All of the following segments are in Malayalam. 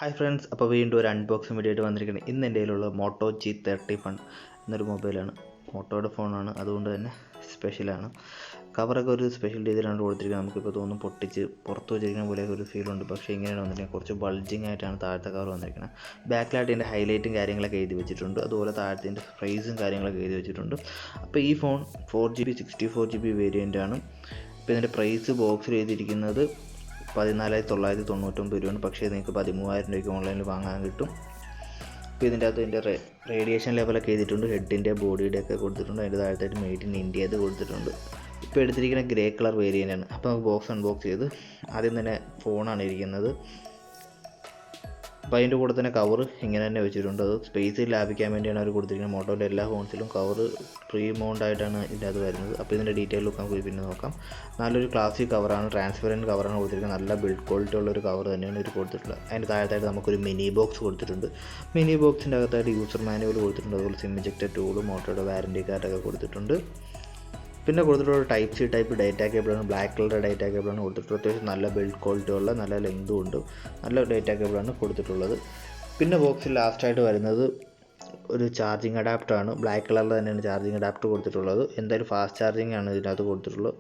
ഹായ് ഫ്രണ്ട്സ്, അപ്പോൾ വീണ്ടും ഒരു അൺബോക്സിംഗ് വീഡിയോ ആയിട്ട് വന്നിരിക്കുന്നത്. ഇന്ന് എൻ്റെ കയ്യിലുള്ള മോട്ടോ G31 എന്നൊരു മൊബൈലാണ്. മോട്ടോയുടെ ഫോണാണ്, അതുകൊണ്ട് തന്നെ സ്പെഷ്യലാണ്. കവറൊക്കെ ഒരു സ്പെഷ്യൽ രീതിയിലാണ് കൊടുത്തിരിക്കുന്നത്. നമുക്കിപ്പോൾ തോന്നും പൊട്ടിച്ച് പുറത്ത് വെച്ചിരിക്കുന്ന പോലെയൊക്കെ ഒരു ഫീലുണ്ട്. പക്ഷേ ഇങ്ങനെയാണ് വന്നിരിക്കുന്നത്. കുറച്ച് ബൾജിങ് ആയിട്ടാണ് താഴത്തെ കവർ വന്നിരിക്കുന്നത്. ബാക്കിലായിട്ട് ഇതിൻ്റെ ഹൈലൈറ്റും കാര്യങ്ങളൊക്കെ എഴുതി വെച്ചിട്ടുണ്ട്. അതുപോലെ താഴത്തെ ഇതിൻ്റെ പ്രൈസും കാര്യങ്ങളൊക്കെ എഴുതി വെച്ചിട്ടുണ്ട്. അപ്പോൾ ഈ ഫോൺ 4GB 64GB വേരിയൻ്റ് ആണ്. ഇപ്പോൾ ഇതിൻ്റെ പ്രൈസ് ബോക്സിൽ എഴുതിയിരിക്കുന്നത് 14,999 രൂപയാണ്. പക്ഷേ നിങ്ങൾക്ക് 13,000 രൂപയ്ക്ക് ഓൺലൈനിൽ വാങ്ങാൻ കിട്ടും. അപ്പോൾ ഇതിൻ്റെ അകത്ത് ഇതിൻ്റെ റേഡിയേഷൻ ലെവലൊക്കെ എഴുതിയിട്ടുണ്ട്. ഹെഡിൻ്റെ ബോഡിയുടെ ഒക്കെ കൊടുത്തിട്ടുണ്ട്. അതിൻ്റെ താഴത്തായിട്ട് മെയ്ഡ് ഇൻ ഇന്ത്യ അത് കൊടുത്തിട്ടുണ്ട്. ഇപ്പോൾ എടുത്തിരിക്കുന്ന ഗ്രേ കളർ വേരിയൻ്റാണ്. അപ്പോൾ നമുക്ക് ബോക്സ് അൺബോക്സ് ചെയ്ത് ആദ്യം തന്നെ ഫോണാണ് ഇരിക്കുന്നത്. അപ്പോൾ അതിൻ്റെ കൂടെ തന്നെ കവർ ഇങ്ങനെ തന്നെ വെച്ചിട്ടുണ്ട്. അത് സ്പേസ് ലാഭിക്കാൻ വേണ്ടിയാണ് അവർ കൊടുത്തിരിക്കുന്നത്. മോട്ടോയുടെ എല്ലാ ഫോൺസിലും കവർ പ്രീ മൗണ്ട് ആയിട്ടാണ് ഇതിൻ്റെ അത് വരുന്നത്. അപ്പോൾ ഇതിൻ്റെ ഡീറ്റെയിൽ ലുക്ക് നമുക്ക് പിന്നെ നോക്കാം. നല്ലൊരു ക്ലാസിക് കവറാണ്, ട്രാൻസ്പെറൻറ്റ് കവറാണ് കൊടുത്തിരിക്കുന്നത്. നല്ല ബിൽഡ് ക്വാളിറ്റി ഉള്ളൊരു കവർ തന്നെയാണ് ഇത് കൊടുത്തിട്ടുള്ളത്. അതിൻ്റെ താഴത്തായിട്ട് നമുക്കൊരു മിനി ബോക്സ് കൊടുത്തിട്ടുണ്ട്. മിനി ബോക്സിൻ്റെ അകത്തായിട്ട് യൂസർ മാനുവൽ കൊടുത്തിട്ടുണ്ട്. അതുപോലെ സിം ഇജക്ടർ ടൂളും മോട്ടോയുടെ വാറൻറ്റി കാർഡൊക്കെ കൊടുത്തിട്ടുണ്ട്. പിന്നെ കൊടുത്തിട്ടുള്ള ടൈപ്പ് സി ടൈപ്പ് ഡേറ്റാ കേബിളാണ്. ബ്ലാക്ക് കളർ ഡേറ്റാ കേബിളാണ് കൊടുത്തിട്ടുള്ളത്. അത്യാവശ്യം നല്ല ബിൽഡ് ക്വാളിറ്റി ഉള്ള നല്ല ലെങ്തും ഉണ്ട്. നല്ല ഡേറ്റാ കേബിളാണ് കൊടുത്തിട്ടുള്ളത്. പിന്നെ ബോക്സിൽ ലാസ്റ്റായിട്ട് വരുന്നത് ഒരു ചാർജിങ് അഡാപ്റ്ററാണ്. ബ്ലാക്ക് കളറിൽ തന്നെയാണ് ചാർജിങ് അഡാപ്റ്റർ കൊടുത്തിട്ടുള്ളത്. എന്തായാലും ഫാസ്റ്റ് ചാർജിങ് ആണ് ഇതിനകത്ത് കൊടുത്തിട്ടുള്ളത്.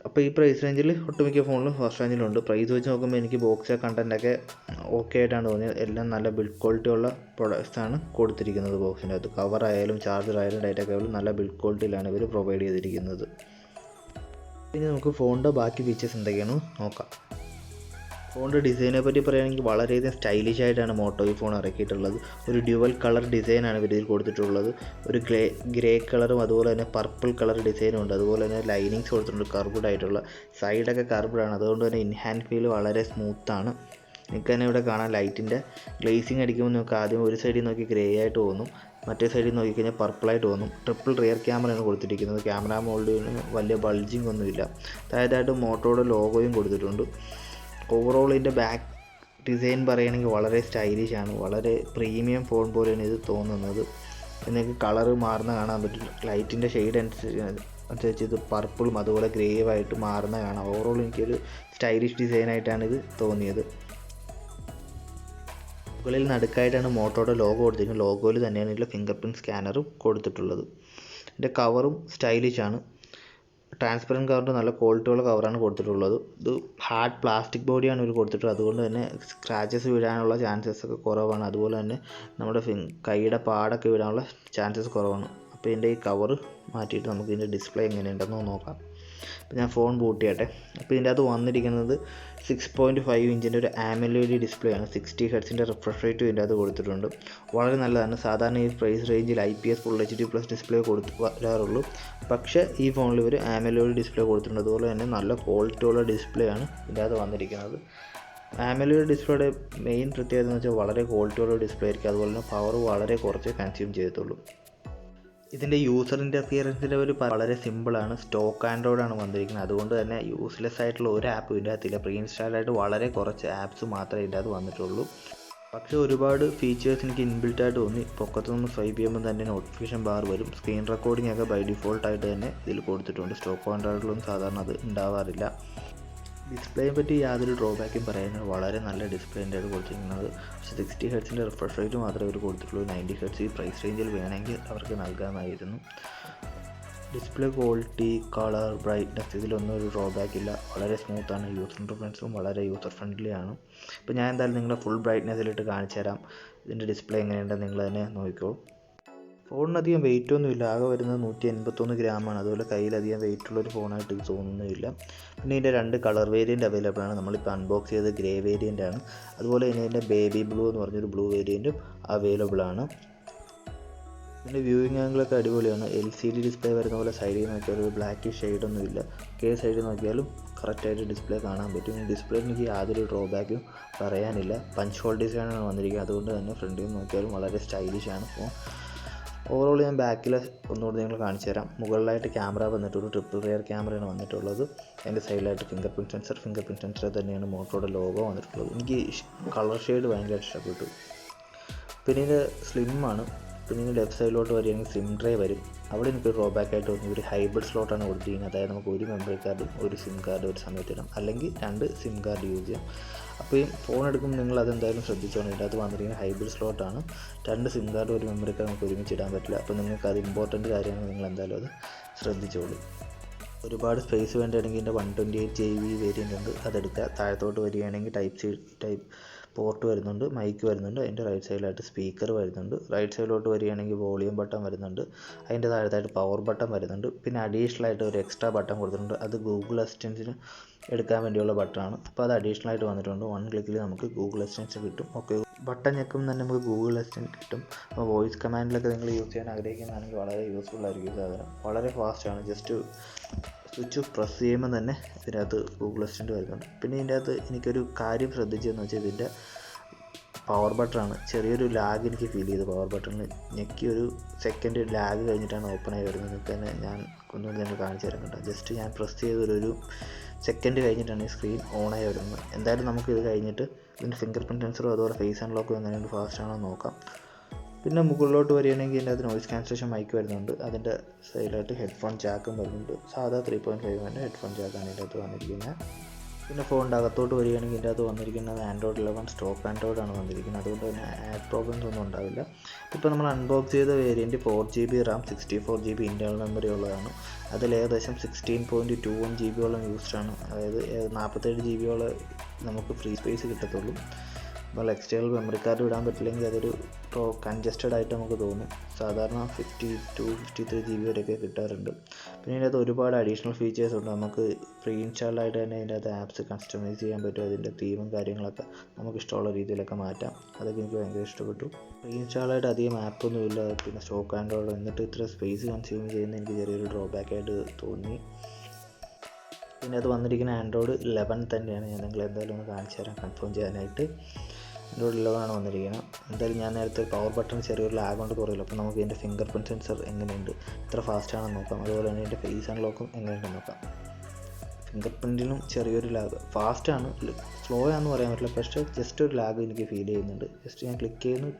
അപ്പോൾ ഈ പ്രൈസ് റേഞ്ചിൽ ഒട്ടുമിക്ക ഫോണിലും ഫസ്റ്റ് റേഞ്ചിലുണ്ട്. പ്രൈസ് വെച്ച് നോക്കുമ്പോൾ എനിക്ക് ബോക്സ് കണ്ടൻറ്റൊക്കെ ഓക്കെ ആയിട്ടാണ് തോന്നിയത്. എല്ലാം നല്ല ബിൽഡ് ക്വാളിറ്റി ഉള്ള പ്രൊഡക്ട്സാണ് കൊടുത്തിരിക്കുന്നത്. ബോക്സിൻ്റെ അകത്ത് കവറായാലും ചാർജറായാലും ഡേറ്റ കേബിളും നല്ല ബിൽഡ് ക്വാളിറ്റിയിലാണ് ഇവർ പ്രൊവൈഡ് ചെയ്തിരിക്കുന്നത്. ഇനി നമുക്ക് ഫോണിൻ്റെ ബാക്കി ഫീച്ചേഴ്സ് എന്തൊക്കെയാണ് നോക്കാം. ഫോണിൻ്റെ ഡിസൈനെ പറ്റി പറയുകയാണെങ്കിൽ വളരെയധികം സ്റ്റൈലിഷ് ആയിട്ടാണ് മോട്ടോ ഈ ഫോൺ ഇറക്കിയിട്ടുള്ളത്. ഒരു ഡ്യുവൽ കളർ ഡിസൈനാണ് ഇവർ ഇതിൽ കൊടുത്തിട്ടുള്ളത്. ഒരു ഗ്രേ കളറും അതുപോലെ തന്നെ പർപ്പിൾ കളർ ഡിസൈനും ഉണ്ട്. അതുപോലെ തന്നെ ലൈനിങ്സ് കൊടുത്തിട്ടുണ്ട്, കർവ്ഡ് ആയിട്ടുള്ള. സൈഡൊക്കെ കർവ്ഡാണ്, അതുകൊണ്ട് തന്നെ ഇൻഹാൻഡ് ഫീൽ വളരെ സ്മൂത്താണ്. നിങ്ങൾക്ക് തന്നെ ഇവിടെ കാണാം ലൈറ്റിൻ്റെ ഗ്ലേസിങ് അടിക്കുമ്പോൾ നിങ്ങൾക്ക് ആദ്യം ഒരു സൈഡിൽ നോക്കി ഗ്രേ ആയിട്ട് തോന്നും, മറ്റേ സൈഡിൽ നോക്കിക്കഴിഞ്ഞാൽ പർപ്പിളായിട്ട് തോന്നും. ട്രിപ്പിൾ റിയർ ക്യാമറയാണ് കൊടുത്തിരിക്കുന്നത്. ക്യാമറ മോൾഡിന് വലിയ ബൾജിങ് ഒന്നുമില്ല. അതായതായിട്ട് മോട്ടോയുടെ ലോഗോയും കൊടുത്തിട്ടുണ്ട്. ഓവറോൾ ഇതിൻ്റെ ബാക്ക് ഡിസൈൻ പറയുകയാണെങ്കിൽ വളരെ സ്റ്റൈലിഷ് ആണ്. വളരെ പ്രീമിയം ഫോൺ പോലെയാണ് ഇത് തോന്നുന്നത്. നിങ്ങൾക്ക് കളറ് മാറുന്ന കാണാൻ പറ്റും. ലൈറ്റിൻ്റെ ഷെയ്ഡ് അനുസരിച്ച് ഇത് പർപ്പിളും അതുപോലെ ഗ്രേവായിട്ട് മാറുന്ന കാണാം. ഓവറോൾ എനിക്കൊരു സ്റ്റൈലിഷ് ഡിസൈനായിട്ടാണ് ഇത് തോന്നിയത്. മുകളിൽ നടുക്കായിട്ടാണ് മോട്ടോയുടെ ലോഗോ കൊടുത്തിരിക്കുന്നത്. ലോഗോയിൽ തന്നെയാണ് ഇതിൽ ഫിംഗർ പ്രിൻറ്റ് സ്കാനറും കൊടുത്തിട്ടുള്ളത്. ഇതിൻ്റെ കവറും സ്റ്റൈലിഷാണ്. ട്രാൻസ്പെറൻറ്റ് കവറിൻ്റെ നല്ല ക്വാളിറ്റിയുള്ള കവറാണ് കൊടുത്തിട്ടുള്ളത്. ഇത് ഹാർഡ് പ്ലാസ്റ്റിക് ബോഡിയാണ് ഇവർ കൊടുത്തിട്ടുള്ളത്. അതുകൊണ്ട് തന്നെ സ്ക്രാച്ചസ് വീഴാനുള്ള ചാൻസസ് ഒക്കെ കുറവാണ്. അതുപോലെ തന്നെ നമ്മുടെ കൈയുടെ പാടൊക്കെ വീഴാനുള്ള ചാൻസസ് കുറവാണ്. അപ്പോൾ ഇതിൻ്റെ ഈ കവർ മാറ്റിയിട്ട് നമുക്ക് ഇതിൻ്റെ ഡിസ്പ്ലേ എങ്ങനെയുണ്ടെന്ന് നോക്കാം. അപ്പോൾ ഞാൻ ഫോൺ ബൂട്ട് ചെയ്യട്ടെ. അപ്പോൾ ഇതിൻ്റെ അകത്ത് വന്നിരിക്കുന്നത് 6.5 ഇഞ്ചിൻ്റെ ഒരു AMOLED ഡിസ്പ്ലേ ആണ്. 60 ഹെർട്സിൻ്റെ റിഫ്രഷ് റേറ്റും ഇതിൻ്റെ അകത്ത് കൊടുത്തിട്ടുണ്ട്. വളരെ നല്ലതാണ്. സാധാരണ ഈ പ്രൈസ് റേഞ്ചിൽ IPS ഫുൾ HD+ ഡിസ്പ്ലേ വരാറുള്ളൂ. പക്ഷേ ഈ ഫോണിൽ ഇവർ AMOLED ഡിസ്പ്ലേ കൊടുത്തിട്ടുണ്ട്. അതുപോലെ തന്നെ നല്ല ക്വാളിറ്റിയുള്ള ഡിസ്പ്ലേ ആണ് ഇതിൻ്റെ അകത്ത് വന്നിരിക്കുന്നത്. AMOLED ഡിസ്പ്ലേയുടെ മെയിൻ പ്രത്യേകത എന്ന് വെച്ചാൽ വളരെ ക്വാളിറ്റിയുള്ള ഡിസ്പ്ലേ ആയിരിക്കും. അതുപോലെ തന്നെ പവർ വളരെ കുറച്ച് കൺസ്യൂം ചെയ്യത്തുള്ളൂ. ഇതിൻ്റെ യൂസർ ഇൻ്റർഫിയറൻസിൻ്റെ ഒരു വളരെ സിമ്പിളാണ്. സ്റ്റോക്ക് ആൻഡ്രോയിഡാണ് വന്നിരിക്കുന്നത്. അതുകൊണ്ട് തന്നെ യൂസ്ലെസ് ആയിട്ടുള്ള ഒരു ആപ്പ് ഇതിൻ്റെ അകത്തില്ല. പ്രീ ഇൻസ്റ്റാൾഡായിട്ട് വളരെ കുറച്ച് ആപ്സ് മാത്രമേ ഇതിൻ്റെ അകത്ത് വന്നിട്ടുള്ളൂ. പക്ഷേ ഒരുപാട് ഫീച്ചേഴ്സ് എനിക്ക് ഇൻബിൽട്ടായിട്ട് തോന്നി. പൊക്കത്തു നിന്ന് സ്വൈപ്പ് ചെയ്യുമ്പോൾ തന്നെ നോട്ടിഫിക്കേഷൻ ബാർ വരും. സ്ക്രീൻ റെക്കോർഡിംഗ് ഒക്കെ ബൈ ഡിഫോൾട്ടായിട്ട് തന്നെ ഇതിൽ കൊടുത്തിട്ടുണ്ട്. സ്റ്റോക്ക് ആൻഡ്രോയിഡിലൊന്നും സാധാരണ അത് ഉണ്ടാവാറില്ല. ഡിസ്പ്ലേയെ പറ്റി യാതൊരു ഡ്രോബാക്കും പറയാനില്ല. വളരെ നല്ല ഡിസ്പ്ലേൻ്റെ അത് കൊടുത്തിരിക്കുന്നത്. പക്ഷേ 60 ഹെർട്സിൻ്റെ റിഫ്രഷ് റേറ്റ് മാത്രമേ അവർ കൊടുത്തിട്ടുള്ളൂ. 90 ഹെർട്സ് ഈ പ്രൈസ് റേഞ്ചിൽ വേണമെങ്കിൽ അവർക്ക് നൽകാമായിരുന്നു. ഡിസ്പ്ലേ ക്വാളിറ്റി, കളർ, ബ്രൈറ്റ്നസ് ഇതിലൊന്നും ഒരു ഡ്രോബാക്ക് ഇല്ല. വളരെ സ്മൂത്താണ്. യൂസർ ഇൻ്റർഫേസും വളരെ യൂസർ ഫ്രണ്ട്ലി ആണ്. ഇപ്പോൾ ഞാൻ എന്തായാലും നിങ്ങളെ ഫുൾ ബ്രൈറ്റ്നസ്സിലിട്ട് കാണിച്ചു തരാം. ഇതിൻ്റെ ഡിസ്പ്ലേ എങ്ങനെയുണ്ടെന്ന് നിങ്ങൾ തന്നെ നോക്കിക്കോ. ഫോണിനധികം വെയിറ്റ് ഒന്നുമില്ല. ആകെ വരുന്നത് 181 ഗ്രാമാണ്. അതുപോലെ കയ്യിലധികം വെയിറ്റുള്ളൊരു ഫോണായിട്ട് ഇത് തോന്നുന്നില്ല. പിന്നെ ഇതിൻ്റെ 2 കളർ വേരിയൻ്റ് അവൈലബിൾ ആണ്. നമ്മളിപ്പോൾ അൺബോക്സ് ചെയ്തത് ഗ്രേ വേരിയൻ്റ് ആണ്. അതുപോലെ തന്നെ ഇതിൻ്റെ ബേബി ബ്ലൂ എന്ന് പറഞ്ഞൊരു ബ്ലൂ വേരിയൻറ്റും അവൈലബിൾ ആണ്. ഇതിൻ്റെ വ്യൂയിങ് ആംഗിളൊക്കെ അടിപൊളിയാണ്. LCD ഡിസ്പ്ലേ വരുന്ന പോലെ സൈഡിൽ നോക്കിയാൽ ഒരു ബ്ലാക്ക് ഷെയ്ഡൊന്നുമില്ല. സൈഡിൽ നോക്കിയാലും കറക്റ്റായിട്ട് ഡിസ്പ്ലേ കാണാൻ പറ്റും. ഈ ഡിസ്പ്ലേ എനിക്ക് യാതൊരു ഡ്രോബാക്കും പറയാനില്ല. പഞ്ച് ഹോൾ ഡിസൈനാണ് വന്നിരിക്കുന്നത്. അതുകൊണ്ട് തന്നെ ഫ്രണ്ടിൽ നോക്കിയാലും വളരെ സ്റ്റൈലിഷാണ് ഫോൺ. ഓവറോൾ ഞാൻ ബാക്കിൽ ഒന്നുകൂടി നിങ്ങൾ കാണിച്ചു തരാം. മുകളിലായിട്ട് ക്യാമറ വന്നിട്ടുള്ളൂ. ട്രിപ്പിൾ റിയർ ക്യാമറയാണ് വന്നിട്ടുള്ളത്. അതിൻ്റെ സൈഡിലായിട്ട് ഫിംഗർ പ്രിൻറ്റ് സെൻസർ തന്നെയാണ് മോട്ടോയുടെ ലോഗോ വന്നിട്ടുള്ളത്. എനിക്ക് കളർ ഷെയ്ഡ് ഭയങ്കര ഇഷ്ടപ്പെട്ടു. പിന്നെ ഇത് സ്ലിമ്മാണ്. പിന്നെ ഇതിൻ്റെ ലെഫ്റ്റ് സൈഡിലോട്ട് വരികയാണെങ്കിൽ സിം ട്രേ വരും. അവിടെ എനിക്ക് ഡ്രോബാക്ക് ആയിട്ട് തോന്നി ഒരു ഹൈബ്രിഡ് സ്ലോട്ടാണ് കൊടുത്തിരിക്കുന്നത്. അതായത് നമുക്ക് ഒരു മെമ്മറി കാർഡും ഒരു സിം കാർഡ് ഒരു സമയത്ത് ഇടാം, അല്ലെങ്കിൽ 2 സിം കാർഡ് യൂസ് ചെയ്യാം. അപ്പോൾ ഈ ഫോൺ എടുക്കുമ്പോൾ നിങ്ങൾ അതെന്തായാലും ശ്രദ്ധിച്ചോണം. ഇതിൻ്റെ അകത്ത് വന്നിരിക്കുന്ന ഹൈബ്രിഡ് സ്ലോട്ടാണ്. 2 സിം കാർഡ് ഒരു മെമ്മറി കാർഡ് നമുക്ക് ഒരുമിച്ച് ഇടാൻ പറ്റില്ല. അപ്പോൾ നിങ്ങൾക്ക് അത് ഇമ്പോർട്ടൻറ്റ് കാര്യമാണ്, നിങ്ങൾ എന്തായാലും അത് ശ്രദ്ധിച്ചോളൂ. ഒരുപാട് സ്പേസ് വേണ്ടിയാണെങ്കിൽ ഇതിൻ്റെ 128 GB വേരിയൻ്റ് ഉണ്ട്, അതെടുക്കുക. താഴത്തോട്ട് വരികയാണെങ്കിൽ ടൈപ്പ് പോർട്ട് വരുന്നുണ്ട്, മൈക്ക് വരുന്നുണ്ട്, അതിൻ്റെ റൈറ്റ് സൈഡിലായിട്ട് സ്പീക്കർ വരുന്നുണ്ട്. റൈറ്റ് സൈഡിലോട്ട് വരികയാണെങ്കിൽ വോളിയം ബട്ടൺ വരുന്നുണ്ട്, അതിൻ്റെ താഴത്തായിട്ട് പവർ ബട്ടൺ വരുന്നുണ്ട്. പിന്നെ അഡീഷണൽ ആയിട്ട് ഒരു എക്സ്ട്രാ ബട്ടൺ കൊടുത്തിട്ടുണ്ട്, അത് ഗൂഗിൾ അസിസ്റ്റൻസിന് എടുക്കാൻ വേണ്ടിയുള്ള ബട്ടണാണ്. അപ്പോൾ അത് അഡീഷണൽ ആയിട്ട് വന്നിട്ടുണ്ട്. 1 ക്ലിക്കിൽ നമുക്ക് ഗൂഗിൾ അസിസ്റ്റൻസ് കിട്ടും. ഓക്കെ, ബട്ടൺ ഞെക്കുമ്പോൾ തന്നെ നമുക്ക് ഗൂഗിൾ അസിസ്റ്റൻറ്റ് കിട്ടും. അപ്പോൾ വോയിസ് കമാൻഡിലൊക്കെ നിങ്ങൾ യൂസ് ചെയ്യാൻ ആഗ്രഹിക്കുന്നതാണെങ്കിൽ വളരെ യൂസ്ഫുൾ ആയിരിക്കും സാധനം. വളരെ ഫാസ്റ്റാണ്. ജസ്റ്റ് സ്വിച്ച് പ്രസ് ചെയ്യുമ്പോൾ തന്നെ ഇതിനകത്ത് ഗൂഗിൾ അസിസ്റ്റൻറ്റ് വരുന്നുണ്ട്. പിന്നെ ഇതിൻ്റെ അകത്ത് എനിക്കൊരു കാര്യം ശ്രദ്ധിച്ചതെന്ന് വെച്ചാൽ ഇതിൻ്റെ പവർ ബട്ടണാണ്. ചെറിയൊരു ലാഗ് എനിക്ക് ഫീൽ ചെയ്തു. പവർ ബട്ടണിൽ ഞെക്കി ഒരു സെക്കൻഡ് ലാഗ് കഴിഞ്ഞിട്ടാണ് ഓപ്പൺ ആയി വരുന്നത്. നിങ്ങൾക്ക് തന്നെ ഞാൻ ഒന്നുകൂടി നിങ്ങൾ കാണിച്ചു തരാൻ കേട്ടോ. ജസ്റ്റ് ഞാൻ പ്രസ് ചെയ്തൊരു സെക്കൻഡ് കഴിഞ്ഞിട്ടാണ് ഈ സ്ക്രീൻ ഓണായി വരുന്നത്. എന്തായാലും നമുക്ക് ഇത് കഴിഞ്ഞിട്ട് ഇതിൻ്റെ ഫിംഗർ പ്രിൻറ്റ് സെൻസറും അതുപോലെ ഫേസ് അൺലോക്കും എങ്ങനെയുണ്ട് ഫാസ്റ്റ് ആണോ നോക്കാം. പിന്നെ മുകളിലോട്ട് വരികയാണെങ്കിൽ ഇതിൻ്റെ അത് നോയിസ് ക്യാൻസലേഷൻ മൈക്ക് വരുന്നുണ്ട്. അതിൻ്റെ സൈഡിലായിട്ട് ഹെഡ്ഫോൺ ജാക്കും വരുന്നുണ്ട്. സാധാ 3.5 ഹെഡ്ഫോൺ ജാക്കാണ് ഇതിൻ്റെ അകത്ത് വന്നിരിക്കുന്നത്. പിന്നെ ഫോണിൻ്റെ അകത്തോട്ട് വരികയാണെങ്കിൽ ഇതിൻ്റെ അകത്ത് വന്നിരിക്കുന്നത് Android 11 സ്റ്റോക്ക് Android ആണ് വന്നിരിക്കുന്നത്. അതുകൊണ്ട് തന്നെ ആഡ് പ്രോബ്ലംസ് ഒന്നും ഉണ്ടാവില്ല. ഇപ്പോൾ നമ്മൾ അൺബോക്സ് ചെയ്ത variant 4GB RAM 64GB internal memory ഉള്ളതാണ്. അതിൽ ഏകദേശം 16.21 GB യൂസ്ഡാണ്. അതായത് 47 GB നമുക്ക് ഫ്രീ സ്പേസ് കിട്ടത്തുള്ളൂ. നമ്മൾ എക്സ്റ്റേണൽ മെമ്മറി കാർഡ് ഇടാൻ പറ്റില്ലെങ്കിൽ അതൊരു കൺജസ്റ്റഡ് ആയിട്ട് നമുക്ക് തോന്നും. സാധാരണ 52-53 GB വരെയൊക്കെ കിട്ടാറുണ്ട്. പിന്നെ ഇതിനകത്ത് ഒരുപാട് അഡീഷണൽ ഫീച്ചേഴ്സ് ഉണ്ട്. നമുക്ക് പ്രീ ഇൻസ്റ്റാൾഡ് ആയിട്ട് തന്നെ ഇതിൻ്റെ അകത്ത് ആപ്സ് കസ്റ്റമൈസ് ചെയ്യാൻ പറ്റും. അതിൻ്റെ തീമും കാര്യങ്ങളൊക്കെ നമുക്ക് ഇഷ്ടമുള്ള രീതിയിലൊക്കെ മാറ്റാം. അതൊക്കെ എനിക്ക് ഭയങ്കര ഇഷ്ടപ്പെട്ടു. പ്രീ ഇൻസ്റ്റാൾഡായിട്ട് അധികം ആപ്പൊന്നുമില്ല. പിന്നെ സ്റ്റോക്ക് ആൻഡ്രോയിഡ് എന്നിട്ട് ഇത്ര സ്പേസ് കൺസ്യൂം ചെയ്യുന്ന എനിക്ക് ചെറിയൊരു ഡ്രോബാക്ക് ആയിട്ട് തോന്നി. പിന്നെ അത് വന്നിരിക്കുന്ന Android 11 തന്നെയാണ്. ഞാൻ നിങ്ങളെ എന്തായാലും ഒന്ന് കാണിച്ചു തരാം കൺഫേം ചെയ്യാനായിട്ട്. Android 11 ആണ് വന്നിരിക്കുന്നത്. എന്തായാലും ഞാൻ നേരത്തെ പവർ ബട്ടൺ ചെറിയൊരു ലാഗ് കൊണ്ട് കുറയില്ല. അപ്പോൾ നമുക്ക് ഇതിൻ്റെ ഫിംഗർ പ്രിൻറ്റ് സെൻസർ എങ്ങനെയുണ്ട്, എത്ര ഫാസ്റ്റാണെന്ന് നോക്കാം. അതുപോലെ തന്നെ ഇതിൻ്റെ ഫേസ് അൺലോക്കും എങ്ങനെയുണ്ടെന്ന് നോക്കാം. ഫിംഗർ പ്രിൻറ്റിലും ചെറിയൊരു ലാഗ്, ഫാസ്റ്റാണ്, സ്ലോ ആണെന്ന് പറയാൻ പറ്റില്ല. പക്ഷേ ജസ്റ്റ് ഒരു ലാഗ് എനിക്ക് ഫീൽ ചെയ്യുന്നുണ്ട്. ജസ്റ്റ് ഞാൻ ക്ലിക്ക് ചെയ്യുന്നു,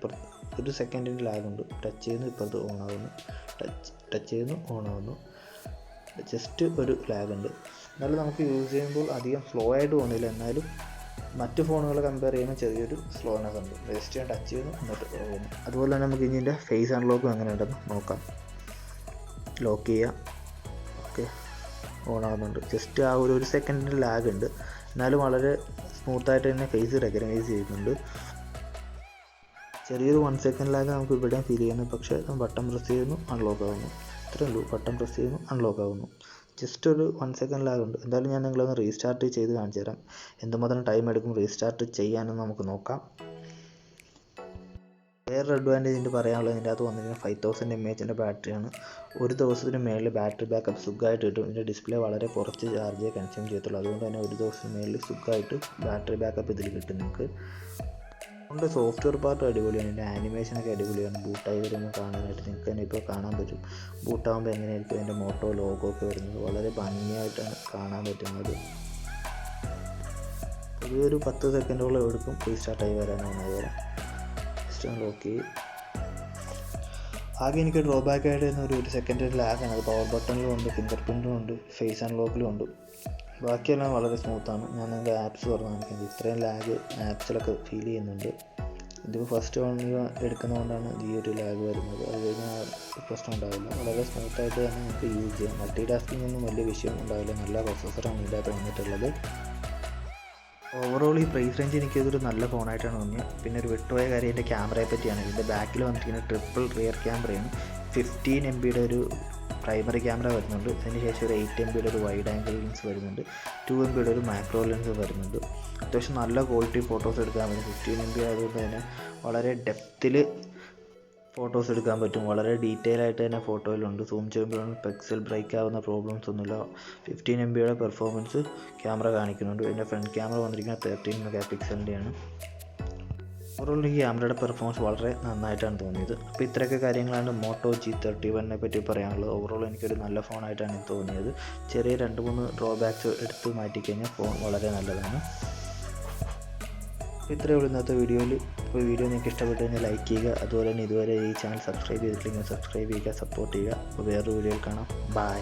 ഒരു സെക്കൻഡിൻ്റെ ലാഗുണ്ട്. ടച്ച് ചെയ്യുന്നു, ഇപ്പുറത്ത് ഓൺ ആവുന്നു, ടച്ച് ചെയ്യുന്നു, ഓൺ ആവുന്നു. ജസ്റ്റ് ഒരു ലാഗ് ഉണ്ട്. എന്നാലും നമുക്ക് യൂസ് ചെയ്യുമ്പോൾ അധികം സ്ലോ ആയിട്ട് തോന്നില്ല. എന്നാലും മറ്റ് ഫോണുകളെ കമ്പയർ ചെയ്യുമ്പോൾ ചെറിയൊരു സ്ലോനെസ് ഉണ്ട്. ജസ്റ്റ് ഞാൻ ടച്ച് ചെയ്യുന്നു, എന്നിട്ട് പോകുന്നു. അതുപോലെ തന്നെ നമുക്ക് ഇതിൻ്റെ ഫേസ് അൺലോക്കും എങ്ങനെ ഉണ്ടെന്ന് നോക്കാം. ലോക്ക് ചെയ്യാം. ഓക്കെ, ഓൺ ആവുന്നുണ്ട്. ജസ്റ്റ് ആ ഒരു സെക്കൻഡിൻ്റെ ലാഗ് ഉണ്ട്. എന്നാലും വളരെ സ്മൂത്തായിട്ട് തന്നെ ഫേസ് റെക്കഗ്നൈസ് ചെയ്യുന്നുണ്ട്. ചെറിയൊരു 1 സെക്കൻഡ് ലാഗ് നമുക്ക് ഇവിടെ ഫീൽ ചെയ്യുന്നു. പക്ഷേ ബട്ടൺ പ്രസ് ചെയ്യുന്നു, അൺലോക്ക് ആവുന്നു. ഇത്രയേ ഉള്ളൂ. ബട്ടൺ പ്രസ് ചെയ്യുന്നു, അൺലോക്ക് ആവുന്നു. ജസ്റ്റ് ഒരു 1 സെക്കൻഡ് ലാഗ് ഉണ്ട്. എന്തായാലും ഞാൻ നിങ്ങളൊന്ന് റീസ്റ്റാർട്ട് ചെയ്ത് കാണിച്ചു തരാം. എന്തുമാത്രം ടൈം എടുക്കും റീസ്റ്റാർട്ട് ചെയ്യാനെന്ന് നമുക്ക് നോക്കാം. വേറൊരു അഡ്വാൻറ്റേജ് പറയാനുള്ളത് ഇതിൻ്റെ അകത്ത് വന്നിരിക്കുന്ന 5000 mAh ബാറ്ററിയാണ്. ഒരു ദിവസത്തിന് മേളിൽ ബാറ്ററി ബാക്കപ്പ് സുഖമായിട്ട് കിട്ടും. ഇതിൻ്റെ ഡിസ്പ്ലേ വളരെ കുറച്ച് ചാർജേ കൺസ്യൂം ചെയ്യത്തുള്ളൂ. അതുകൊണ്ട് തന്നെ ഒരു ദിവസത്തിന് മേളിൽ സുഖമായിട്ട് ബാറ്ററി ബാക്കപ്പ് ഇതിൽ കിട്ടും നിങ്ങൾക്ക്. അതുകൊണ്ട് സോഫ്റ്റ്വെയർ പാർട്ട് അടിപൊളിയാണ്. ഇതിൻ്റെ ആനിമേഷനൊക്കെ അടിപൊളിയാണ്. ബൂട്ടായി വരുമ്പോൾ കാണാനായിട്ട് നിങ്ങൾക്ക് തന്നെ ഇപ്പോൾ കാണാൻ പറ്റും. ബൂട്ടാകുമ്പോൾ എങ്ങനെയായിരിക്കും അതിൻ്റെ മോട്ടോ ലോഗോ ഒക്കെ വരുന്നത്. വളരെ ഭംഗിയായിട്ടാണ് കാണാൻ പറ്റുന്നത്. ഒരു 10 സെക്കൻഡോളം എടുക്കും റീസ്റ്റാർട്ടായി വരാനാണ്. വരാം ജസ്റ്റ് ലോക്ക് ചെയ്യും. ആകെ എനിക്ക് ഡ്രോബാക്ക് ആയിട്ട് വരുന്ന ഒരു സെക്കൻഡ് ലാഗാണ്. അത് പവർ ബട്ടണിലും ഉണ്ട്, ഫിംഗർ പ്രിൻറ്റിലും ഉണ്ട്, ഫേസ് അൺലോക്കിലും ഉണ്ട്. ബാക്കിയെല്ലാം വളരെ സ്മൂത്താണ്. ഞാൻ നിങ്ങൾക്ക് ആപ്സ് പറഞ്ഞു കാണിക്കുന്നത്. ഇത്രയും ലാഗ് ആപ്സിലൊക്കെ ഫീൽ ചെയ്യുന്നുണ്ട്. ഇതിപ്പോൾ ഫസ്റ്റ് ഓൺ എടുക്കുന്നതുകൊണ്ടാണ് ഈ ഒരു ലാഗ് വരുന്നത്. അത് കഴിഞ്ഞാൽ പ്രശ്നം ഉണ്ടാവില്ല. വളരെ സ്മൂത്തായിട്ട് തന്നെ നമുക്ക് യൂസ് ചെയ്യാം. മൾട്ടി ടാസ്കിംഗ് ഒന്നും വലിയ വിഷയം ഉണ്ടാവില്ല. നല്ല പ്രോസസ്സറാണ് ഇതിനകത്ത് വന്നിട്ടുള്ളത്. ഓവറോൾ ഈ പ്രൈസ് റേഞ്ച് എനിക്കിതൊരു നല്ല ഫോണായിട്ടാണ് തോന്നിയത്. പിന്നെ ഒരു വിട്ടുപോയ കാര്യം ഇതിൻ്റെ ക്യാമറയെ പറ്റിയാണ്. ഇതിൻ്റെ ബാക്കിൽ വന്നിരിക്കുന്ന ട്രിപ്പിൾ റിയർ ക്യാമറയാണ്. 15 MB ഒരു പ്രൈമറി ക്യാമറ വരുന്നുണ്ട്. അതിനുശേഷം ഒരു 8 MB ഒരു വൈഡ് ആംഗിൾ ലെൻസ് വരുന്നുണ്ട്. 2 MB ഒരു മാക്രോ ലെൻസ് വരുന്നുണ്ട്. അത്യാവശ്യം നല്ല ക്വാളിറ്റി ഫോട്ടോസ് എടുക്കാൻ പറ്റും. 15 MB ആയതുകൊണ്ട് തന്നെ വളരെ ഡെപ്തിൽ ഫോട്ടോസ് എടുക്കാൻ പറ്റും. വളരെ ഡീറ്റെയിൽ ആയിട്ട് തന്നെ ഫോട്ടോയിലുണ്ട്. സൂം ചെയ്യുമ്പോഴാണ് പിക്സൽ ബ്രേക്ക് ആവുന്ന പ്രോബ്ലംസ് ഒന്നുമില്ല. 15 MB പെർഫോമൻസ് ക്യാമറ കാണിക്കുന്നുണ്ട്. ഇതിൻ്റെ ഫ്രണ്ട് ക്യാമറ വന്നിരിക്കുന്നത് 13 MP ഓവറോൾ ഈ ക്യാമറയുടെ പെർഫോമൻസ് വളരെ നന്നായിട്ടാണ് തോന്നിയത്. അപ്പോൾ ഇത്രയൊക്കെ കാര്യങ്ങളാണ് മോട്ടോ G31 പറ്റി പറയാനുള്ളത്. ഓവറോൾ എനിക്കൊരു നല്ല ഫോണായിട്ടാണ് തോന്നിയത്. ചെറിയ 2-3 ഡ്രോബാക്സ് എടുത്ത് മാറ്റിക്കഴിഞ്ഞാൽ ഫോൺ വളരെ നല്ലതാണ്. അപ്പോൾ ഇത്രയേ ഉള്ളൂ ഇന്നത്തെ വീഡിയോയിൽ. അപ്പോൾ വീഡിയോ നിങ്ങൾക്ക് ഇഷ്ടപ്പെട്ടു കഴിഞ്ഞാൽ ലൈക്ക് ചെയ്യുക. അതുപോലെ തന്നെ ഇതുവരെ ഈ ചാനൽ സബ്സ്ക്രൈബ് ചെയ്തിട്ടില്ലെങ്കിൽ സബ്സ്ക്രൈബ് ചെയ്യുക, സപ്പോർട്ട് ചെയ്യുക. അപ്പോൾ വേറൊരു വീഡിയോയിൽ കാണാം. ബൈ.